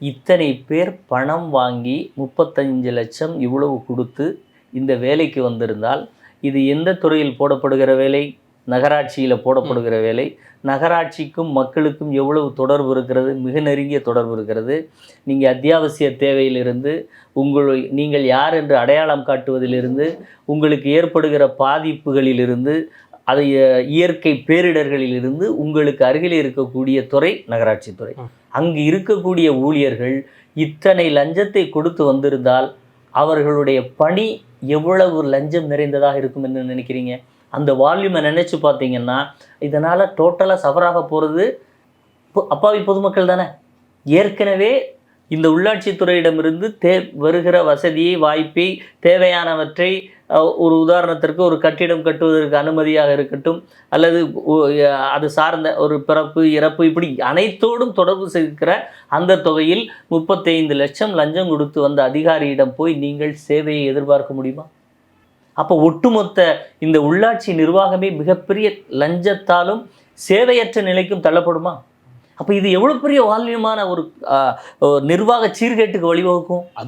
இத்தனை பேர் பணம் வாங்கி 35 லட்சம் இவ்வளவு கொடுத்து இந்த வேலைக்கு வந்திருந்தால் இது எந்த துறையில் போடப்படுகிற வேலை? நகராட்சியில் போடப்படுகிற வேலை. நகராட்சிக்கும் மக்களுக்கும் எவ்வளவு தொடர்பு இருக்கிறது? மிக நெருங்கிய தொடர்பு இருக்கிறது. நீங்கள் அத்தியாவசிய தேவையிலிருந்து நீங்கள் யார் என்று அடையாளம் காட்டுவதிலிருந்து உங்களுக்கு ஏற்படுகிற பாதிப்புகளிலிருந்து அதை இயற்கை பேரிடர்களிலிருந்து உங்களுக்கு அருகில் இருக்கக்கூடிய துறை நகராட்சி துறை. அங்கு இருக்கக்கூடிய ஊழியர்கள் இத்தனை லஞ்சத்தை கொடுத்து வந்திருந்தால் அவர்களுடைய பணி எவ்வளவு லஞ்சம் நிறைந்ததாக இருக்கும் என்று நினைக்கிறீங்க? அந்த வால்யூமை நினச்சி பார்த்தீங்கன்னா இதனால் டோட்டலாக சஃபராக போகிறது அப்பாவி பொதுமக்கள் தானே. ஏற்கனவே இந்த உள்ளாட்சித்துறையிடமிருந்து வருகிற வசதியை வாய்ப்பை தேவையானவற்றை ஒரு உதாரணத்திற்கு ஒரு கட்டிடம் கட்டுவதற்கு அனுமதியாக இருக்கட்டும் அல்லது அது சார்ந்த ஒரு பிறப்பு இறப்பு இப்படி அனைத்தோடும் தொடர்பு செய்கிற அந்த தொகையில் 35 லட்சம் லஞ்சம் கொடுத்து வந்த அதிகாரியிடம் போய் நீங்கள் சேவையை எதிர்பார்க்க முடியுமா? அப்போ ஒட்டுமொத்த இந்த உள்ளாட்சி நிர்வாகமே மிகப்பெரிய லஞ்சத்தாலும் சேவையற்ற நிலைக்கும் தள்ளப்படுமா? அப்போ இது எவ்வளோ பெரிய வால்யூமான ஒரு நிர்வாக சீர்கேட்டுக்கு வழிவகுக்கும்?